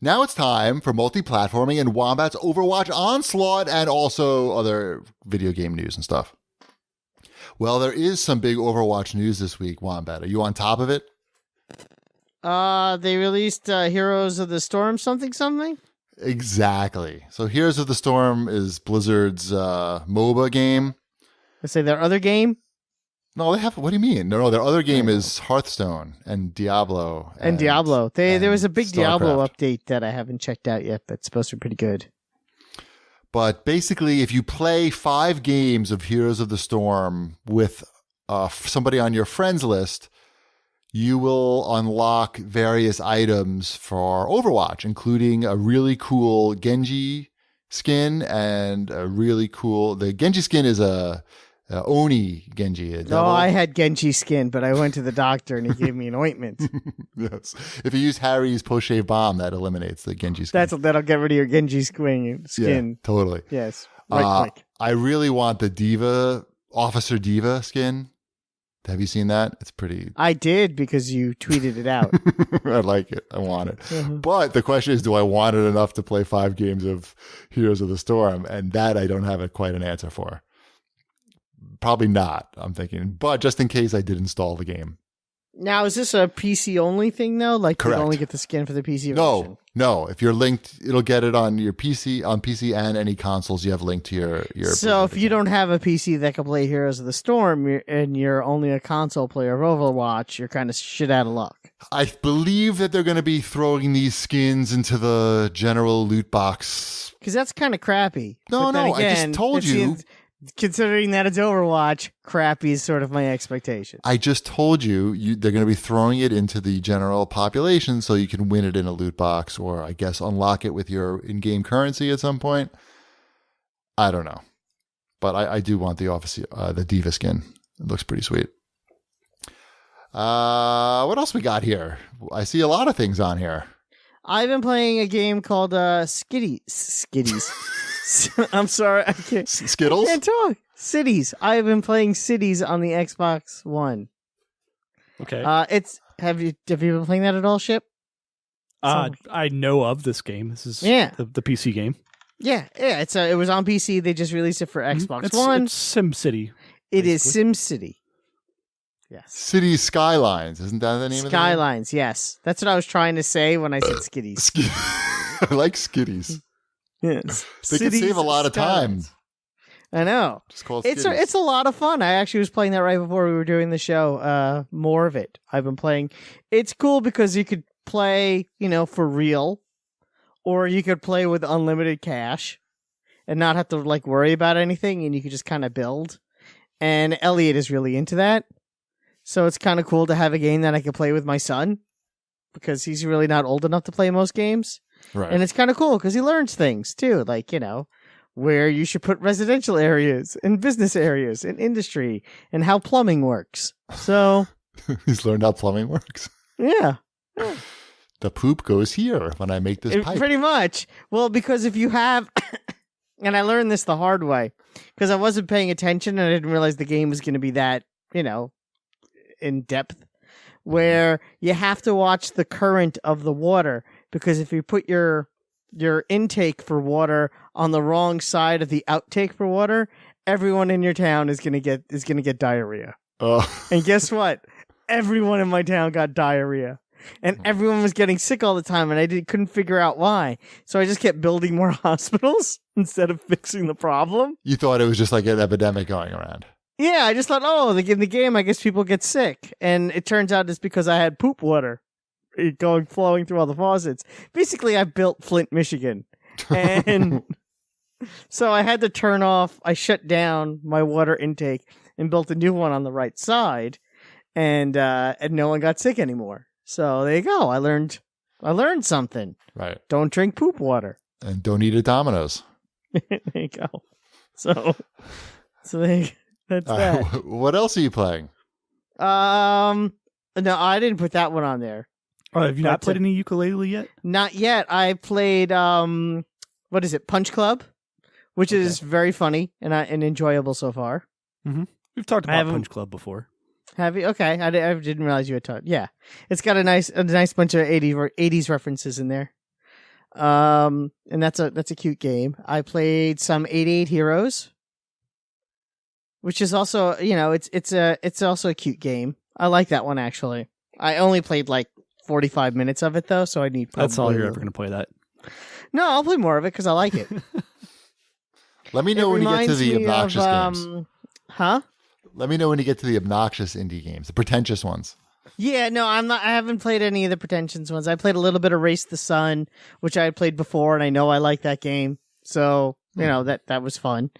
Now it's time for multi-platforming and Wombat's Overwatch Onslaught and also other video game news and stuff. Well, there is some big Overwatch news this week, Wombat. Are you on top of it? They released Heroes of the Storm something? Exactly. So Heroes of the Storm is Blizzard's MOBA game. I say their other game? No, they have. What do you mean? No, their other game is Hearthstone and Diablo. And Diablo. There was a big StarCraft. Diablo update that I haven't checked out yet, but it's supposed to be pretty good. But basically, if you play 5 games of Heroes of the Storm with somebody on your friends list, you will unlock various items for Overwatch, including a really cool Genji skin and a really cool... The Genji skin is a Oni Genji. No, I had Genji skin, but I went to the doctor and he gave me an ointment. Yes. If you use Harry's post-shave bomb, that eliminates the Genji skin. That'll get rid of your Genji skin. Yeah, totally. Yes. Right click. I really want the Officer Diva skin. Have you seen that? It's pretty... I did because you tweeted it out. I like it. I want it. Mm-hmm. But the question is, do I want it enough to play 5 games of Heroes of the Storm? And that I don't have quite an answer for. Probably not, I'm thinking. But just in case I did install the game. Now, is this a PC only thing, though? Like, correct. You only get the skin for the PC version? No. If you're linked, it'll get it on your PC, and any consoles you have linked to your So if you don't have a PC that can play Heroes of the Storm, and you're only a console player of Overwatch, you're kind of shit out of luck. I believe that they're going to be throwing these skins into the general loot box. Because that's kind of crappy. No, again, I just told you. Considering that it's Overwatch, crappy is sort of my expectation. I just told you they're going to be throwing it into the general population so you can win it in a loot box or, I guess, unlock it with your in-game currency at some point. I don't know. But I do want the Diva skin. It looks pretty sweet. What else we got here? I see a lot of things on here. I've been playing a game called Skitties. I'm sorry, I can't. Skittles? I can't talk. Cities. I've been playing Cities on the Xbox One. Okay. Have you been playing that at all, Ship? I know of this game. This is the PC game. Yeah. It was on PC. They just released it for Xbox One. It's SimCity. It is SimCity. Yes. Cities Skylines. Isn't that the name of the game? Skylines, yes. That's what I was trying to say when I said Skitties. I like Skitties. Yes. They can save a lot of time. I know. Just call it it's a lot of fun. I actually was playing that right before we were doing the show. More of it. I've been playing. It's cool because you could play, for real, or you could play with unlimited cash and not have to worry about anything, and you could just kind of build. And Elliot is really into that. So it's kind of cool to have a game that I could play with my son because he's really not old enough to play most games. Right. And it's kind of cool because he learns things too, where you should put residential areas and business areas and industry and how plumbing works. So he's learned how plumbing works. Yeah. The poop goes here when I make this pipe. Pretty much. Well, because if you have, and I learned this the hard way because I wasn't paying attention and I didn't realize the game was going to be that, in depth, where you have to watch the current of the water. Because if you put your intake for water on the wrong side of the outtake for water, everyone in your town is gonna get diarrhea. And guess what? Everyone in my town got diarrhea, and everyone was getting sick all the time, and I couldn't figure out why. So I just kept building more hospitals instead of fixing the problem. You thought it was just like an epidemic going around. Yeah, I just thought, in the game, I guess people get sick, and it turns out it's because I had poop water flowing through all the faucets. Basically, I built Flint, Michigan. And so I had to I shut down my water intake and built a new one on the right side. And no one got sick anymore. So there you go. I learned something. Right. Don't drink poop water. And don't eat at Domino's. There you go. So that's that. What else are you playing? No, I didn't put that one on there. Oh, have you not played any ukulele yet? Not yet. I played what is it? Punch Club, which is very funny and enjoyable so far. Mm-hmm. We've talked about Punch Club before. Have you? Okay, I didn't realize you had talked. Yeah, it's got a nice bunch of 80s references in there. And that's a cute game. I played some 88 Heroes, which is also, it's also a cute game. I like that one actually. I only played like 45 minutes of it though, so I need. That's all you're ever going to play that. No, I'll play more of it because I like it. Let me know when you get to the obnoxious games. Huh? Let me know when you get to the obnoxious indie games, the pretentious ones. Yeah, no, I'm not. I haven't played any of the pretentious ones. I played a little bit of Race the Sun, which I had played before, and I know I like that game. So that was fun.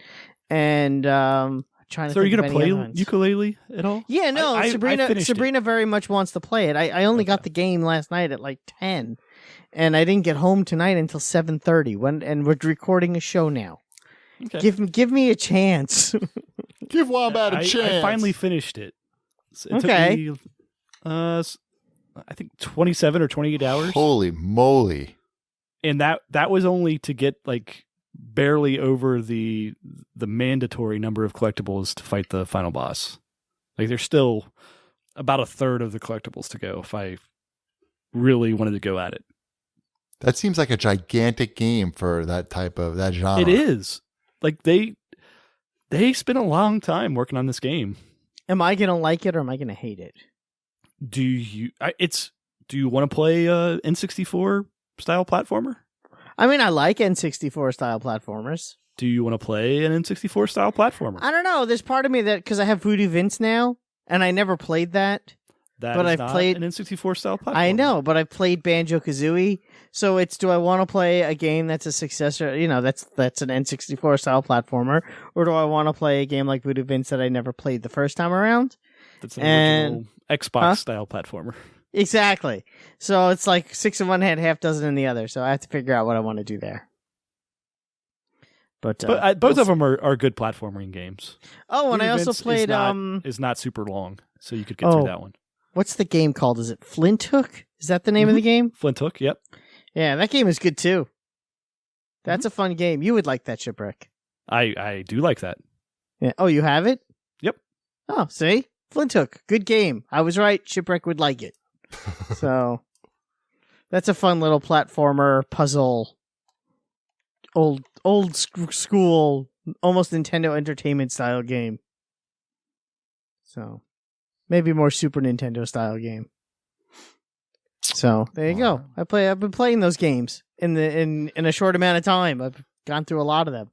And trying to. So are you going to play Yooka-Laylee at all? Yeah, no. Sabrina very much wants to play it. I only got the game last night at like 10, and I didn't get home tonight until 7:30. And we're recording a show now. Okay. Give me a chance. Give Wombat a chance. I finally finished it. It took me, I think 27 or 28 hours. Holy moly! And that was only to get like barely over the mandatory number of collectibles to fight the final boss. Like there's still about a third of the collectibles to go if I really wanted to go at it. That seems like a gigantic game for that genre. It is. Like they spent a long time working on this game. Am I gonna like it or am I gonna hate it? Do you want to play a N64 style platformer? I mean, I like N64 style platformers. Do you want to play an N64 style platformer? I don't know. There's part of me that because I have Voodoo Vince now, and I never played that. But I've played an N64 style platformer. I know, but I've played Banjo-Kazooie. So do I want to play a game that's a successor? That's an N64 style platformer, or do I want to play a game like Voodoo Vince that I never played the first time around? That's an original Xbox style platformer. Exactly. So it's like 6 in one hand, half dozen in the other. So I have to figure out what I want to do there. But both of them are good platforming games. Oh, and I also played is not super long, so you could get through that one. What's the game called? Is it Flint Hook? Is that the name of the game? Flint Hook, yep. Yeah, that game is good too. That's a fun game. You would like that, Shipwreck. I do like that. Yeah. Oh, you have it? Yep. Oh, see? Flint Hook. Good game. I was right. Shipwreck would like it. So, that's a fun little platformer puzzle. Old school, almost Nintendo Entertainment style game. So, maybe more Super Nintendo style game. So there you go. I've been playing those games in a short amount of time. I've gone through a lot of them.